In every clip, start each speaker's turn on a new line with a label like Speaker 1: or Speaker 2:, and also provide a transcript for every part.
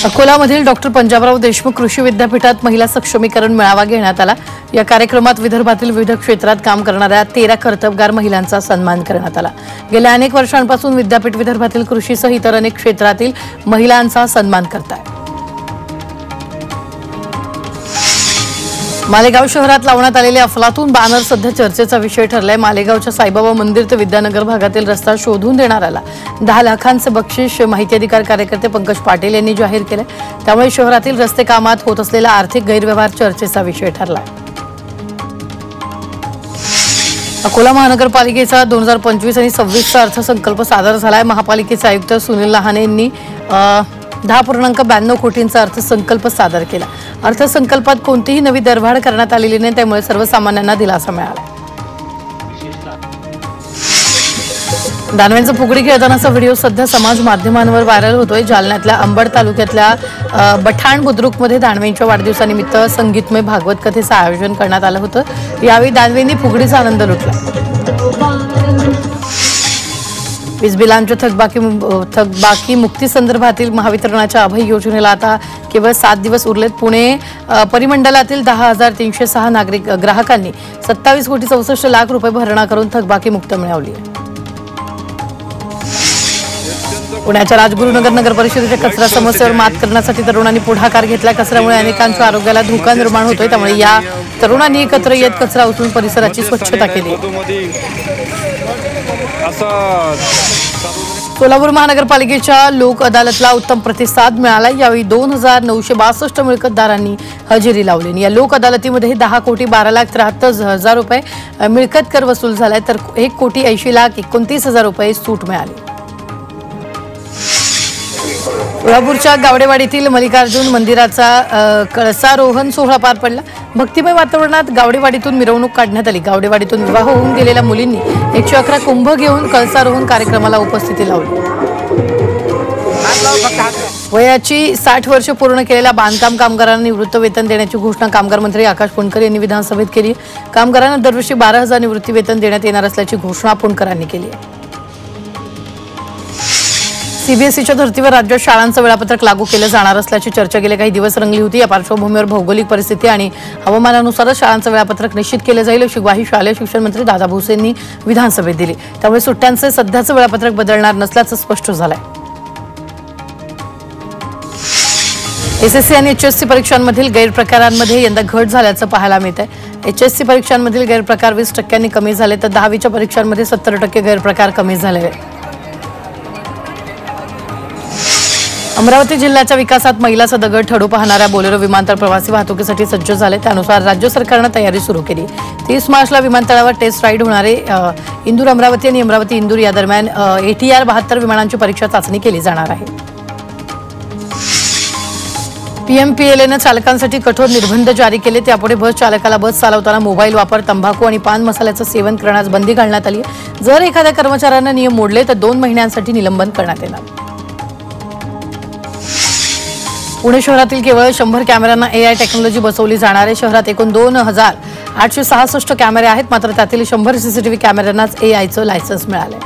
Speaker 1: अकोलामधील doctor Panjabrao Deshmukh कृषी विद्यापीठात महिला सक्षमीकरण मेळावा घेण्यात आला। या कार्यक्रमात विदर्भातील विविध क्षेत्रात काम करणाऱ्या 13 कर्तबगार महिलांचा सन्मान करण्यात आला। गेल्या अनेक वर्षांपासून विद्यापीठ विदर्भातील कृषीसह इतर अनेक क्षेत्रातील महिलांचा सन्मान करत आहे। मालेगाव शहरात लावण्यात आलेले अफलातून बॅनर सध्या चर्चेचा विषय ठरलाय। मालेगावच्या साईबाबा मंदिर ते विद्यानगर भागातील रस्ता शोधून देणाऱ्याला 10 लाखांचे बक्षीस माहिती अधिकार कार्यकर्ते पंकज पाटील यांनी जाहीर केले। त्यामुळे शहरातील रस्ते कामात होत असलेला आर्थिक गैरव्यवहार चर्चेचा विषय ठरलाय। अकोला महानगरपालिकेचा 2025 आणि 26चा अर्थसंकल्प सादर झालाय। महापालिकेचे आयुक्त सुनील लहाने यांनी 10.92 कोटींचा अर्थसंकल्प सादर केला। अर्थसंकल्पात कोणतीही नवी दरवाढ करण्यात आलेली नाही, त्यामुळे सर्वसामान्यांना दिलासा मिळाला। दानवेंचा फुगडी खेळतानाचा व्हिडिओ सध्या समाज माध्यमांवर व्हायरल होतोय। जालन्यातल्या अंबड तालुक्यातल्या बठाण बुद्रुकमध्ये दानवेंच्या वाढदिवसानिमित्त संगीतमय भागवत कथेचं आयोजन करण्यात आलं होतं। यावेळी दानवेंनी फुगडीचा आनंद लुटला। वीज बिलांच्या थकबाकी मुक्ती संदर्भातील महावितरणाच्या अभय योजनेला आता केवळ 7 दिवस उरलेत। पुणे परिमंडलातील 10,306 ग्राहकांनी 27,64 रुपये भरणा करून थकबाकी मुक्त मिळवली। पुण्याच्या राजगुरुनगर नगर परिषदेच्या कचरा समस्येवर मात करण्यासाठी तरुणांनी पुढाकार घेतला। कचऱ्यामुळे अनेकांच्या आरोग्याला धोका निर्माण होतोय, त्यामुळे या तरुणांनी एकत्र येत कचरा उचलून परिसराची स्वच्छता केली। सोलापूर महानगरपालिकेच्या लोक अदालतला उत्तम प्रतिसाद मिळाला। यावेळी 2,962 मिळकतदारांनी हजेरी लावली। या लोक अदालतीमध्ये 10,12,73,000 रुपये मिळकत कर वसूल झालाय, तर 1,80,29,000 रुपये सूट मिळाली। सोलापूरच्या गावडेवाडीतील मल्लिकार्जुन मंदिराचा कळसारोहण सोहळा पार पडला। भक्तिमय वातावरणात गावडेवाडीतून मिरवणूक काढण्यात आली। गावडेवाडीतून विवाह होऊन गेलेल्या मुलींनी 111 कुंभ घेऊन कळसारोहण कार्यक्रमाला उपस्थिती लावली। वयाची 60 वर्ष पूर्ण केलेल्या बांधकाम कामगारांना निवृत्ती वेतन देण्याची घोषणा कामगार मंत्री आकाश पुणकर यांनी विधानसभेत केली। कामगारांना दरवर्षी 12,000 निवृत्ती वेतन देण्यात येणार असल्याची घोषणा पुणकरांनी केली आहे। सीबीएसईच्या धर्तीवर राज्यात शाळांचं वेळापत्रक लागू केलं जाणार असल्याची चर्चा गेले काही दिवस रंगली होती। या पार्श्वभूमीवर भौगोलिक परिस्थिती आणि हवामानानुसारच शाळांचं वेळापत्रक निश्चित केलं जाईल अशी ग्वाही शालेय शिक्षण मंत्री दादा भुसे यांनी विधानसभेत दिली। त्यामुळे सुट्ट्यांचे सध्याचं वेळापत्रक बदलणार नसल्याचं स्पष्ट झालंय। एसएससी आणि एचएससी परीक्षांमधील गैरप्रकारांमध्ये यंदा घट झाल्याचं पाहायला मिळत आहे। एचएससी परीक्षांमधील गैरप्रकार 20% कमी झाले, तर 10वीच्या परीक्षांमध्ये 70% गैरप्रकार कमी झाले आहेत। अमरावती जिल्ह्याच्या विकासात मैलाचा दगड ठरू पाहणाऱ्या बोलेरो विमानतळ प्रवासी वाहतुकीसाठी सज्ज झाले। त्यानुसार राज्य सरकारनं तयारी सुरू केली। 30 मार्चला विमानतळावर टेस्ट राईड होणारे इंदूर अमरावती आणि अमरावती इंदूर या दरम्यान ATR 72 विमानांची परीक्षा चाचणी केली जाणार आहे। PMPLAनं चालकांसाठी कठोर निर्बंध जारी केले। त्यापुढे बस चालकाला बस चालवताना मोबाईल वापर, तंबाखू आणि पान मसाल्याचं सेवन करण्यास बंदी घालण्यात आली। जर एखाद्या कर्मचाऱ्यानं नियम मोडले तर 2 महिन्यांसाठी निलंबन करण्यात येणार। पुणे शहरातील केवळ 100 कॅमेऱ्यांना AI टेक्नॉलॉजी बसवली जाणार आहे। शहरात एकूण 2,866 कॅमेरे आहेत, मात्र त्यातील 100 CCTV कॅमेऱ्यांनाच AIचं लायसन्स मिळालंय।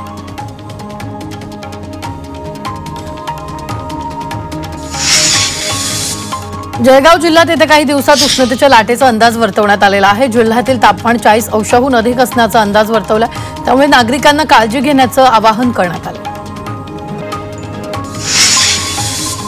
Speaker 1: जळगाव जिल्ह्यात येत्या काही दिवसात उष्णतेच्या लाटेचा अंदाज वर्तवण्यात आलेला आहे। जिल्ह्यातील तापमान 40 अंशांहून अधिक असण्याचा अंदाज वर्तवला, त्यामुळे नागरिकांना काळजी घेण्याचं आवाहन करण्यात आलं।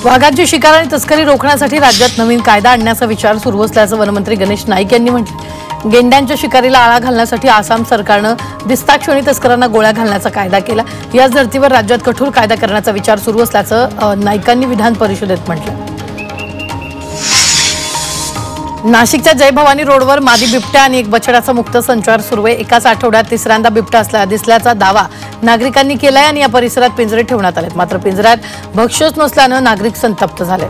Speaker 1: वाघांची शिकार आणि तस्करी रोखण्यासाठी राज्यात नवीन कायदा आणण्याचा विचार सुरू असल्याचं वनमंत्री गणेश नाईक यांनी म्हटलं। गेंड्यांच्या शिकारीला आळा घालण्यासाठी आसाम सरकारनं बिस्ताक्षणी तस्करांना गोळ्या घालण्याचा कायदा केला। याच धर्तीवर राज्यात कठोर कायदा करण्याचा विचार सुरू असल्याचं नाईकांनी विधान परिषदेत म्हटलं। नाशिकच्या जय भवानी रोडवर मादी बिबट्या आणि एक बछड्याचा मुक्त संचार सुरू आहे। एकाच आठवड्यात तिसऱ्यांदा बिबट्या दिसल्याचा दावा नागरिकांनी केलाय आणि या परिसरात पिंजरे ठेवण्यात आलेत, मात्र पिंजऱ्यात भक्ष्यच नसल्यानं नागरिक संतप्त झाले।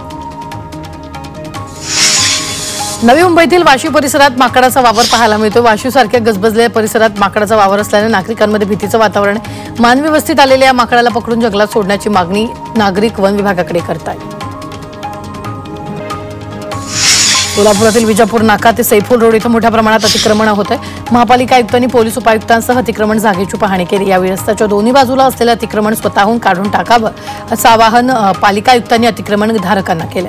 Speaker 1: नवी मुंबईतील वाशी परिसरात माकडाचा वावर पाहायला मिळतो। वाशीसारख्या गजबजलेल्या परिसरात माकडाचा वावर असल्याने नागरिकांमध्ये भीतीचं वातावरण आहे। मानवी वस्तीत आलेल्या या माकडाला पकडून जंगलात सोडण्याची मागणी नागरिक वन विभागाकडे करतात। सोलापुरातील विजापूर नाका ते सैफुल रोड इथं मोठ्या प्रमाणात अतिक्रमण होत आहे। महापालिका आयुक्तांनी पोलीस उपायुक्तांसह अतिक्रमण जागेची पाहणी केली। यावेळी रस्त्याच्या दोन्ही बाजूला असलेले अतिक्रमण स्वतःहून काढून टाकावं असं आवाहन पालिका आयुक्तांनी अतिक्रमण धारकांना केलं।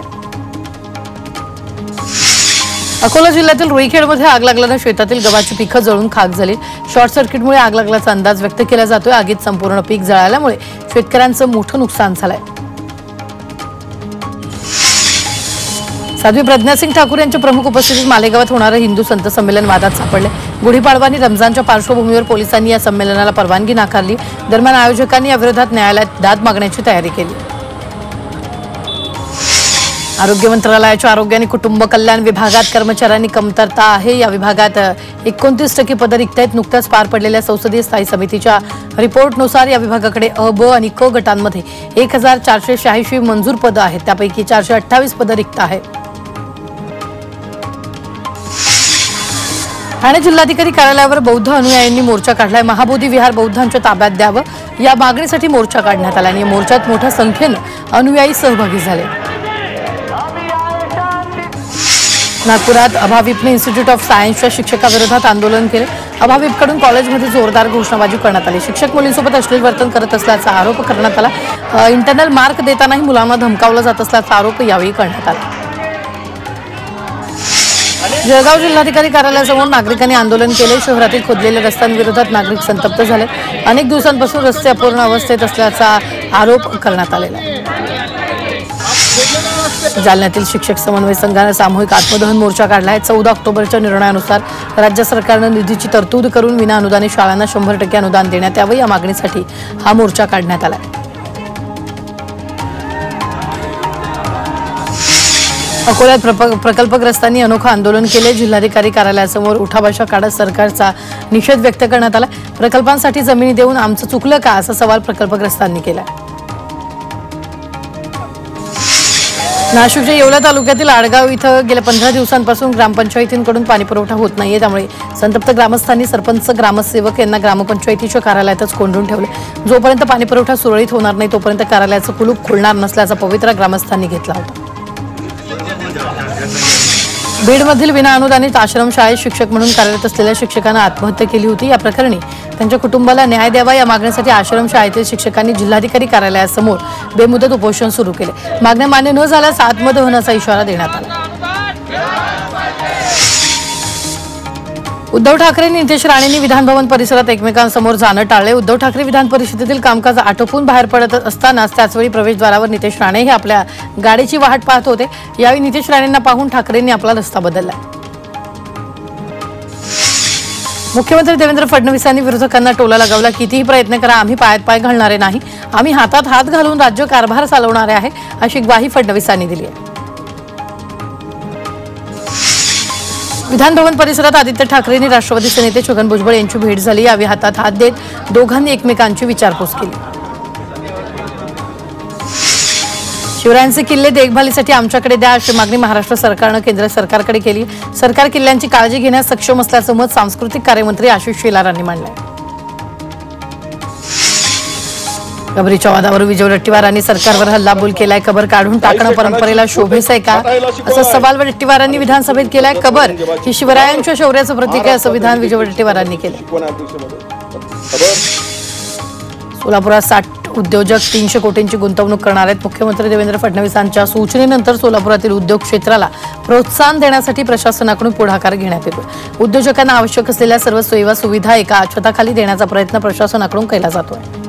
Speaker 1: अकोला जिल्ह्यातील रुईखेडमध्ये आग लागल्याने शेतातील गव्हाची पिकं जळून खाक झाली। शॉर्ट सर्किटमुळे आग लागल्याचा अंदाज व्यक्त केला जातोय। आगीत संपूर्ण पीक जळाल्यामुळे शेतकऱ्यांचं मोठं नुकसान झालंय। साध्वी प्रज्ञा सिंग ठाकूर यांच्या प्रमुख उपस्थितीत मालेगावात होणारं हिंदू संत संमेलन वादात सापडले। गुढीपाडवा आणि रमजानच्या पार्श्वभूमीवर पोलिसांनी या संमेलनाला परवानगी नाकारली। दरम्यान आयोजकांनी याविरोधात न्यायालयात दाद मागण्याची तयारी केली। आरोग्य मंत्रालयाच्या आरोग्य आणि कुटुंब कल्याण विभागात कर्मचाऱ्यांनी कमतरता आहे। या विभागात 29% पदं रिक्त आहेत। नुकत्याच पार पडलेल्या संसदीय स्थायी समितीच्या रिपोर्टनुसार या विभागाकडे अ, ब आणि क गटांमध्ये 1486 मंजूर पदं आहेत। त्यापैकी 428 पदं रिक्त आहेत। ठाणे जिल्हाधिकारी कार्यालयावर बौद्ध अनुयायांनी मोर्चा काढलाय। महाबोधी विहार बौद्धांच्या ताब्यात द्यावं या मागणीसाठी मोर्चा काढण्यात आला आणि या मोर्चात मोठ्या संख्येनं अनुयायी सहभागी झाले। नागपुरात अभाविपने इन्स्टिट्यूट ऑफ सायन्सच्या शिक्षकाविरोधात आंदोलन केले। अभाविपकडून कॉलेजमध्ये जोरदार घोषणाबाजी करण्यात आली। शिक्षक मुलींसोबत अश्लील वर्तन करत असल्याचा आरोप करण्यात आला। इंटरनल मार्क देतानाही मुलांना धमकावलं जात असल्याचा आरोप यावेळी करण्यात आला। जळगाव जिल्हाधिकारी कार्यालयासमोर नागरिकांनी आंदोलन केले। शहरातील खोदलेल्या रस्त्यांविरोधात नागरिक संतप्त झाले। अनेक दिवसांपासून रस्ते अपूर्ण अवस्थेत असल्याचा आरोप करण्यात आलेला आहे। जालन्यातील शिक्षक समन्वय संघाने सामूहिक आत्मदहन मोर्चा काढला आहे। 14 ऑक्टोबरच्या निर्णयानुसार राज्य सरकारनं निधीची तरतूद करून विनाअनुदानित शाळांना 100% अनुदान देण्यात यावं या मागणीसाठी हा मोर्चा काढण्यात आला आहे। अकोल्यात प्रकल्पग्रस्तांनी अनोखं आंदोलन केले। जिल्हाधिकारी कार्यालयासमोर उठाबशा काढत सरकारचा निषेध व्यक्त करण्यात आला। प्रकल्पांसाठी जमिनी देऊन आमचं चुकलं का असा सवाल प्रकल्पग्रस्तांनी केला। नाशिकच्या येवला तालुक्यातील आडगाव इथं गेल्या 15 दिवसांपासून ग्रामपंचायतींकडून पाणीपुरवठा होत नाहीये। त्यामुळे संतप्त ग्रामस्थांनी सरपंच ग्रामसेवक यांना ग्रामपंचायतीच्या कार्यालयातच कोंडून ठेवले। जोपर्यंत पाणीपुरवठा सुरळीत होणार नाही तोपर्यंत कार्यालयाचं कुलूप खोलणार नसल्याचा पवित्रा ग्रामस्थांनी घेतला होता। बीडमधील विनाअनुदानित आश्रमशाळेत शिक्षक म्हणून कार्यरत असलेल्या शिक्षकांना आत्महत्या केली होती। या प्रकरणी त्यांच्या कुटुंबाला न्याय द्यावा या मागणीसाठी आश्रमशाळेतील शिक्षकांनी जिल्हाधिकारी कार्यालयासमोर बेमुदत उपोषण सुरू केले। मागण्या मान्य न झाल्यास आत्मदहनाचा इशारा देण्यात आला। उद्धव ठाकरे नितेश राणेंनी विधानभवन परिसरात एकमेकांसमोर जाणं टाळले। उद्धव ठाकरे विधान परिषदेतील कामकाज आटोपून बाहेर पडत असतानाच त्याचवेळी प्रवेशद्वारावर नितेश राणे हे आपल्या गाडीची वाट पाहत होते। यावेळी नितेश राणेंना पाहून ठाकरेंनी आपला रस्ता बदलला। मुख्यमंत्री देवेंद्र फडणवीसांनी विरोधकांना टोला लगावला। कितीही प्रयत्न करा आम्ही पायात पाय घालणारे नाही। आम्ही हातात हात घालून राज्य कारभार चालवणारे आहे अशी ग्वाही फडणवीसांनी दिली आहे। विधानभवन परिसरात आदित्य ठाकरेंनी राष्ट्रवादीचे नेते छगन भुजबळ यांची भेट झाली। यावेळी हातात हात देत दोघांनी एकमेकांची विचारपूस केली। शिवरायांचे किल्ले देखभालीसाठी आमच्याकडे द्या अशी मागणी महाराष्ट्र सरकारनं केंद्र सरकारकडे केली। सरकार किल्ल्यांची काळजी घेण्यास सक्षम असल्याचं मत सांस्कृतिक कार्यमंत्री आशिष शेलारांनी मांडलंय। कबरीच्या वादावर विजय वडेट्टीवारांनी सरकारवर हल्लाबोल केलाय। कबर काढून टाकणं परंपरेला शोभेस आहे का असा सवाल वडेट्टीवारांनी विधानसभेत केलाय। कबर ही शिवरायांच्या शौर्याचं प्रतीक आहे असं विधान विजय वडेट्टीवारांनी केलं। सोलापुरात 60 उद्योजक 300 कोटींची गुंतवणूक करणार आहेत। मुख्यमंत्री देवेंद्र फडणवीसांच्या सूचनेनंतर सोलापुरातील उद्योग क्षेत्राला प्रोत्साहन देण्यासाठी प्रशासनाकडून पुढाकार घेण्यात येतो। उद्योजकांना आवश्यक असलेल्या सर्व सेवा सुविधा एका छताखाली देण्याचा प्रयत्न प्रशासनाकडून केला जातोय।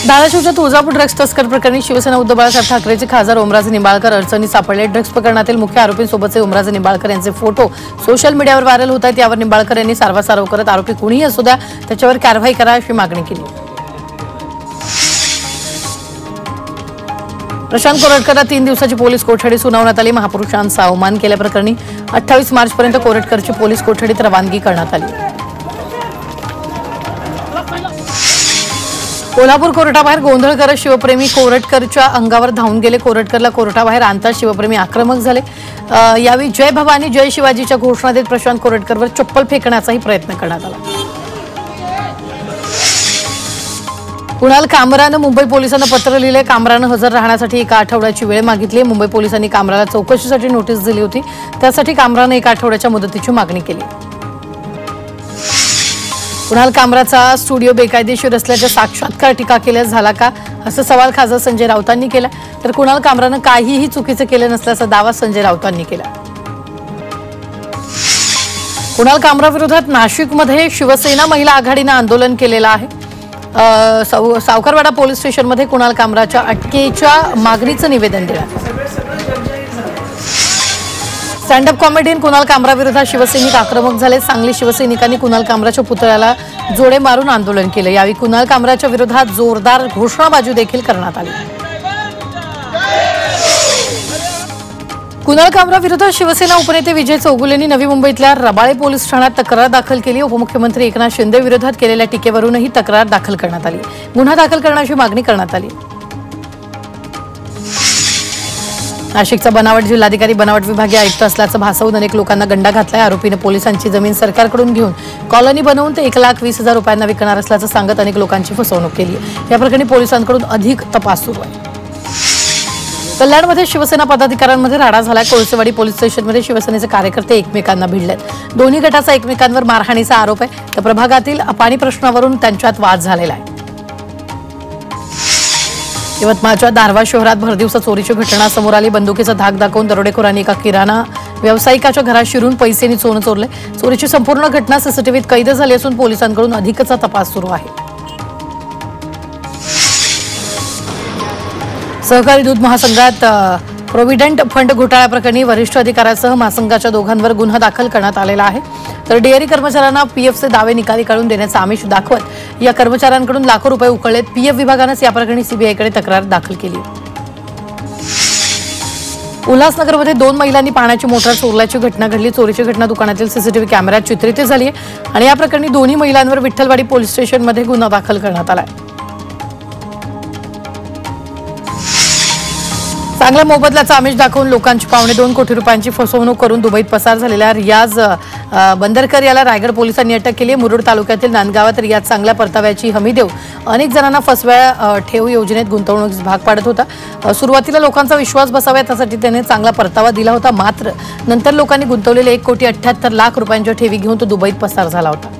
Speaker 1: धाराशिवच्या तुळजापूर ड्रग्ज तस्कर प्रकरणी शिवसेना उद्धव बाळासाहेब ठाकरेचे खासदार ओमराजे निंबाळकर अडचणीत सापडले। ड्रग्ज प्रकरणातील मुख्य आरोपींसोबतचे ओमराजे निंबाळकर यांचे फोटो सोशल मीडियावर व्हायरल होत आहेत। यावर निंबाळकर यांनी सारवासारव करत आरोपी कुणीही असू द्या त्याच्यावर कारवाई करा अशी मागणी केली। प्रशांत कोरटकरला 3 दिवसाची पोलीस कोठडी सुनावण्यात आली। महापुरुषांचा अवमान केल्याप्रकरणी 28 मार्चपर्यंत कोरटकरची पोलीस कोठडीत रवानगी करण्यात आली। कोल्हापूर कोर्टाबाहेर गोंधळ करत शिवप्रेमी कोरटकरच्या अंगावर धावून गेले। कोरटकरला कोर्टाबाहेर आणताच शिवप्रेमी आक्रमक झाले। यावेळी जय भवानी जय शिवाजीच्या घोषणा देत प्रशांत कोरटकरवर चप्पल फेकण्याचाही प्रयत्न करण्यात आला। कुणाल कामरानं मुंबई पोलिसांना पत्र लिहिले. कामरानं हजर राहण्यासाठी एका आठवड्याची वेळ मागितली. मुंबई पोलिसांनी कामराला चौकशीसाठी नोटीस दिली होती. त्यासाठी कामरानं एका आठवड्याच्या मुदतीची मागणी केली. कुणाल कामराचा स्टुडिओ बेकायदेशीर असल्याच्या साक्षात्कार टीका केल्यास झाला का, असा सवाल खासदार संजय राऊतांनी केला. तर कुणाल कामरानं काहीही चुकीचं केलं नसल्याचा दावा संजय राऊतांनी केला. कुणाल कामराविरोधात नाशिकमध्ये शिवसेना महिला आघाडीनं आंदोलन केलेलं आहे. सावकारवाडा पोलीस स्टेशनमध्ये कुणाल कामराच्या अटकेच्या मागणीचं निवेदन देण्यात. स्टँडअप कॉमेडियन कुणाल कामराविरोधात शिवसैनिक आक्रमक झाले. सांगली शिवसैनिकांनी कुणाल कामराच्या पुतळ्याला जोडे मारून आंदोलन केलं. यावेळी कुणाल कामराच्या विरोधात जोरदार घोषणाबाजी देखील करण्यात आली. कुणाल कामरा विरोधात शिवसेना उपनेते विजय चौगुले यांनी नवी मुंबईतल्या रबाळे पोलीस ठाण्यात तक्रार दाखल केली. उपमुख्यमंत्री एकनाथ शिंदे विरोधात केलेल्या टीकेवरूनही तक्रार दाखल करण्यात आली. गुन्हा दाखल करण्याची मागणी करण्यात आली. नाशिकचा बनावट जिल्हाधिकारी बनावट विभागीय आयुक्त असल्याचं भासवून अनेक लोकांना गंडा घातलाय. आरोपीने पोलिसांची जमीन सरकारकडून घेऊन कॉलनी बनवून ते 1,20,000 रुपयांना विकणार असल्याचं सांगत अनेक लोकांची फसवणूक केली. या प्रकरणी पोलिसांकडून अधिक तपास सुरू आहे. कल्याणमध्ये शिवसेना पदाधिकाऱ्यांमध्ये राडा झालाय. कोळसेवाडी पोलीस स्टेशनमध्ये शिवसेनेचे कार्यकर्ते एकमेकांना भिडलेत. दोन्ही गटाचा एकमेकांवर मारहाणीचा आरोप आहे. तर प्रभागातील पाणी प्रश्नावरून त्यांच्यात वाद झालेला आहे. यवतमाळच्या दारवा शहरात भरदिवसा चोरीची घटना समोर आली. बंदुकीचा धाक दाखवून दरोडेखोरांनी एका किराणा व्यावसायिकाच्या घरात शिरून पैसे आणि सोनं चोरले. चोरीची संपूर्ण घटना सीसीटीव्हीत कैद झाली असून पोलिसांकडून अधिकचा तपास सुरू आहे. सहकारी दूध महासंघात प्रोव्हिडंट फंड घोटाळ्याप्रकरणी वरिष्ठ अधिकाऱ्यासह महासंघाच्या दोघांवर गुन्हा दाखल करण्यात आलेला आहे. तर डेअरी कर्मचाऱ्यांना पीएफचे दावे निकाली काढून देण्याचा आमिष दाखवत या कर्मचाऱ्यांकडून लाखो रुपये उकळलेत. पीएफ विभागानंच या प्रकरणी सीबीआयकडे तक्रार दाखल केली. उल्हासनगरमध्ये 2 महिलांनी पाण्याची मोटार चोरल्याची घटना घडली. चोरीची घटना दुकानातील सीसीटीव्ही कॅमेऱ्यात चित्रित झाली आहे आणि या प्रकरणी दोन्ही महिलांवर विठ्ठलवाडी पोलीस स्टेशनमध्ये गुन्हा दाखल करण्यात आला आहे. चांगल्या मोबदल्याचा आमिष दाखवून लोकांची 2.25 कोटी रुपयांची फसवणूक करून दुबईत पसार झालेल्या रियाज बंदरकर याला रायगड पोलिसांनी अटक केली. मुरुड तालुक्यातील नांदगावात रियाज चांगल्या परताव्याची हमी देऊ अनेक जणांना फसव्या ठेव योजनेत गुंतवणूक भाग पाडत होता. सुरुवातीला लोकांचा विश्वास बसावा त्यासाठी त्याने चांगला परतावा दिला होता. मात्र नंतर लोकांनी गुंतवलेले 1,78,00,000 रुपयांच्या ठेवी घेऊन तो दुबईत पसार झाला होता.